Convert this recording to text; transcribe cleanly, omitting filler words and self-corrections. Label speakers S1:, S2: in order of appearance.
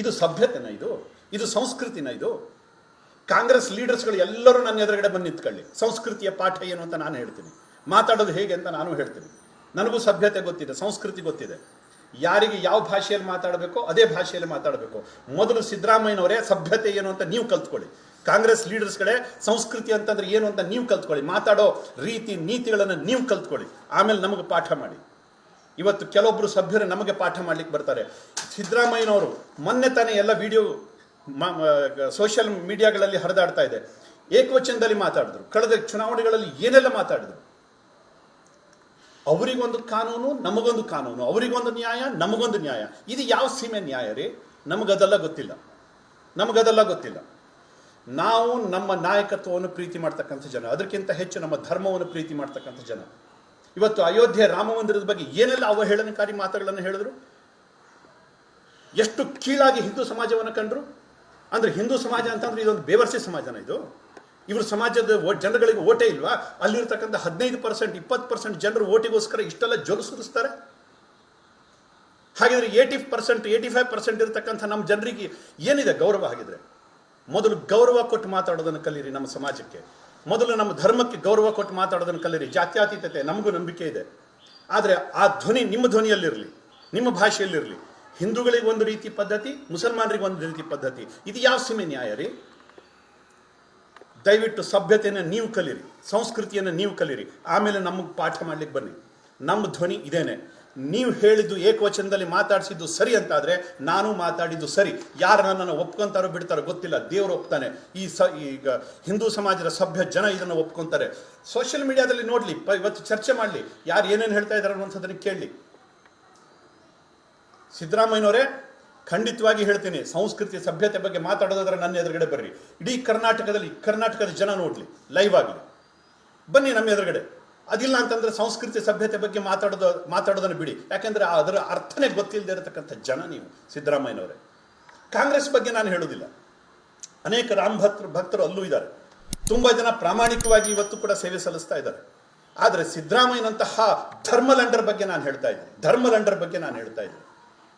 S1: ಇದು ಸಭ್ಯತೆನ? ಇದು ಸಂಸ್ಕೃತಿನ? ಇದು ಕಾಂಗ್ರೆಸ್ ಲೀಡರ್ಸ್ಗಳು ಎಲ್ಲರೂ ನನ್ನ ಎದುರುಗಡೆ ಬಂದು ನಿಂತ್ಕೊಳ್ಳಿ, ಸಂಸ್ಕೃತಿಯ ಪಾಠ ಏನು ಅಂತ ನಾನು ಹೇಳ್ತೀನಿ, ಮಾತಾಡೋದು ಹೇಗೆ ಅಂತ ನಾನು ಹೇಳ್ತೀನಿ. ನನಗೂ ಸಭ್ಯತೆ ಗೊತ್ತಿದೆ, ಸಂಸ್ಕೃತಿ ಗೊತ್ತಿದೆ. ಯಾರಿಗೆ ಯಾವ ಭಾಷೆಯಲ್ಲಿ ಮಾತಾಡಬೇಕೋ ಅದೇ ಭಾಷೆಯಲ್ಲಿ ಮಾತಾಡಬೇಕು. ಮೊದಲು ಸಿದ್ದರಾಮಯ್ಯನವರೇ ಸಭ್ಯತೆ ಏನು ಅಂತ ನೀವು ಕಲ್ತ್ಕೊಳ್ಳಿ. ಕಾಂಗ್ರೆಸ್ ಲೀಡರ್ಸ್ಗಳೇ ಸಂಸ್ಕೃತಿ ಅಂತಂದ್ರೆ ಏನು ಅಂತ ನೀವು ಕಲ್ತ್ಕೊಳ್ಳಿ. ಮಾತಾಡೋ ರೀತಿ ನೀತಿಗಳನ್ನು ನೀವು ಕಲ್ತ್ಕೊಳ್ಳಿ, ಆಮೇಲೆ ನಮಗೆ ಪಾಠ ಮಾಡಿ. ಇವತ್ತು ಕೆಲವೊಬ್ಬರು ಸಭ್ಯರು ನಮಗೆ ಪಾಠ ಮಾಡ್ಲಿಕ್ಕೆ ಬರ್ತಾರೆ. ಸಿದ್ದರಾಮಯ್ಯನವರು ಮೊನ್ನೆ ತಾನೇ ಎಲ್ಲ ವಿಡಿಯೋ ಸೋಷಿಯಲ್ ಮೀಡಿಯಾಗಳಲ್ಲಿ ಹರಿದಾಡ್ತಾ ಇದೆ, ಏಕವಚನದಲ್ಲಿ ಮಾತಾಡಿದ್ರು. ಕಳೆದ ಚುನಾವಣೆಗಳಲ್ಲಿ ಏನೆಲ್ಲ ಮಾತಾಡಿದ್ರು. ಅವರಿಗೊಂದು ಕಾನೂನು, ನಮಗೊಂದು ಕಾನೂನು, ಅವರಿಗೊಂದು ನ್ಯಾಯ, ನಮಗೊಂದು ನ್ಯಾಯ. ಇದು ಯಾವ ಸೀಮೆ ನ್ಯಾಯ ರೀ? ನಮಗದೆಲ್ಲ ಗೊತ್ತಿಲ್ಲ, ನಮಗದೆಲ್ಲ ಗೊತ್ತಿಲ್ಲ. ನಾವು ನಮ್ಮ ನಾಯಕತ್ವವನ್ನು ಪ್ರೀತಿ ಮಾಡ್ತಕ್ಕಂಥ ಜನ, ಅದಕ್ಕಿಂತ ಹೆಚ್ಚು ನಮ್ಮ ಧರ್ಮವನ್ನು ಪ್ರೀತಿ ಮಾಡ್ತಕ್ಕಂಥ ಜನ. ಇವತ್ತು ಅಯೋಧ್ಯೆ ರಾಮ ಮಂದಿರದ ಬಗ್ಗೆ ಏನೆಲ್ಲ ಅವಹೇಳನಕಾರಿ ಮಾತುಗಳನ್ನು ಹೇಳಿದ್ರು, ಎಷ್ಟು ಕೀಳಾಗಿ ಹಿಂದೂ ಸಮಾಜವನ್ನು ಕಂಡ್ರು. ಅಂದ್ರೆ ಹಿಂದೂ ಸಮಾಜ ಅಂತಂದ್ರೆ ಇದೊಂದು ಬೇವರ್ಸಿ ಸಮಾಜನ ಇದು? ಇವರು ಸಮಾಜದ ಜನಗಳಿಗೆ ಓಟೇ ಇಲ್ವಾ? ಅಲ್ಲಿರ್ತಕ್ಕಂಥ 15%, 20% ಜನರು ಓಟಿಗೋಸ್ಕರ ಇಷ್ಟೆಲ್ಲ ಜೊಲು ಸುರಿಸ್ತಾರೆ. ಹಾಗಿದ್ರೆ 80%, 85% ಇರತಕ್ಕಂಥ ನಮ್ಮ ಜನರಿಗೆ ಏನಿದೆ ಗೌರವ? ಹಾಗಿದ್ರೆ ಮೊದಲು ಗೌರವ ಕೊಟ್ಟು ಮಾತಾಡೋದನ್ನು ಕಲೀರಿ. ನಮ್ಮ ಸಮಾಜಕ್ಕೆ ಮೊದಲು ನಮ್ಮ ಧರ್ಮಕ್ಕೆ ಗೌರವ ಕೊಟ್ಟು ಮಾತಾಡೋದನ್ನು ಕಲೀರಿ. ಜಾತ್ಯತೀತತೆ ನಮಗೂ ನಂಬಿಕೆ ಇದೆ, ಆದರೆ ಆ ಧ್ವನಿ ನಿಮ್ಮ ಧ್ವನಿಯಲ್ಲಿರಲಿ, ನಿಮ್ಮ ಭಾಷೆಯಲ್ಲಿರಲಿ. ಹಿಂದೂಗಳಿಗೆ ಒಂದು ರೀತಿ ಪದ್ಧತಿ, ಮುಸಲ್ಮಾನರಿಗೆ ಒಂದು ರೀತಿ ಪದ್ಧತಿ. ಇದು ಯಾವ ಸೀಮೆ ನ್ಯಾಯ ರೀ? ದಯವಿಟ್ಟು ಸಭ್ಯತೆಯನ್ನು ನೀವು ಕಲೀರಿ, ಸಂಸ್ಕೃತಿಯನ್ನು ನೀವು ಕಲೀರಿ, ಆಮೇಲೆ ನಮಗೆ ಪಾಠ ಮಾಡ್ಲಿಕ್ಕೆ ಬನ್ನಿ. ನಮ್ಮ ಧ್ವನಿ ಇದೇನೆ. ನೀವು ಹೇಳಿದ್ದು ಏಕವಚನದಲ್ಲಿ ಮಾತಾಡಿಸಿದ್ದು ಸರಿ ಅಂತಾದರೆ ನಾನು ಮಾತಾಡಿದ್ದು ಸರಿ. ಯಾರು ನನ್ನನ್ನು ಒಪ್ಕೊಂತಾರೋ ಬಿಡ್ತಾರೋ ಗೊತ್ತಿಲ್ಲ, ದೇವರು ಒಪ್ತಾನೆ. ಈಗ ಹಿಂದೂ ಸಮಾಜದ ಸಭ್ಯ ಜನ ಇದನ್ನು ಒಪ್ಕೊಂತಾರೆ. ಸೋಷಿಯಲ್ ಮೀಡಿಯಾದಲ್ಲಿ ನೋಡಲಿ, ಇವತ್ತು ಚರ್ಚೆ ಮಾಡಲಿ, ಯಾರು ಏನೇನು ಹೇಳ್ತಾ ಇದ್ದಾರೆ ಅನ್ನುವಂಥದ್ದನ್ನು ಕೇಳಲಿ. ಸಿದ್ದರಾಮಯ್ಯನವರೇ, ಖಂಡಿತವಾಗಿ ಹೇಳ್ತೀನಿ, ಸಂಸ್ಕೃತಿ ಸಭ್ಯತೆ ಬಗ್ಗೆ ಮಾತಾಡೋದಾದ್ರೆ ನನ್ನ ಎದುರುಗಡೆ ಬರ್ರಿ. ಇಡೀ ಕರ್ನಾಟಕದ ಜನ ನೋಡಲಿ, ಲೈವ್ ಆಗಲಿ, ಬನ್ನಿ ನಮ್ಮ ಎದುರುಗಡೆ. ಅದಿಲ್ಲ ಅಂತಂದ್ರೆ ಸಂಸ್ಕೃತಿ ಸಭ್ಯತೆ ಬಗ್ಗೆ ಮಾತಾಡೋದನ್ನು ಬಿಡಿ. ಯಾಕೆಂದ್ರೆ ಅದರ ಅರ್ಥನೇ ಗೊತ್ತಿಲ್ಲದೆ ಇರತಕ್ಕಂಥ ಜನ ನೀವು ಸಿದ್ದರಾಮಯ್ಯನವರೇ. ಕಾಂಗ್ರೆಸ್ ಬಗ್ಗೆ ನಾನು ಹೇಳೋದಿಲ್ಲ, ಅನೇಕ ರಾಮ ಭಕ್ತರು ಅಲ್ಲೂ ಇದ್ದಾರೆ. ತುಂಬ ಜನ ಪ್ರಾಮಾಣಿಕವಾಗಿ ಇವತ್ತು ಕೂಡ ಸೇವೆ ಸಲ್ಲಿಸ್ತಾ ಇದ್ದಾರೆ. ಆದರೆ ಸಿದ್ದರಾಮಯ್ಯನಂತಹ ಧರ್ಮಲಂಡರ್ ಬಗ್ಗೆ ನಾನು ಹೇಳ್ತಾ ಇದ್ದೀನಿ,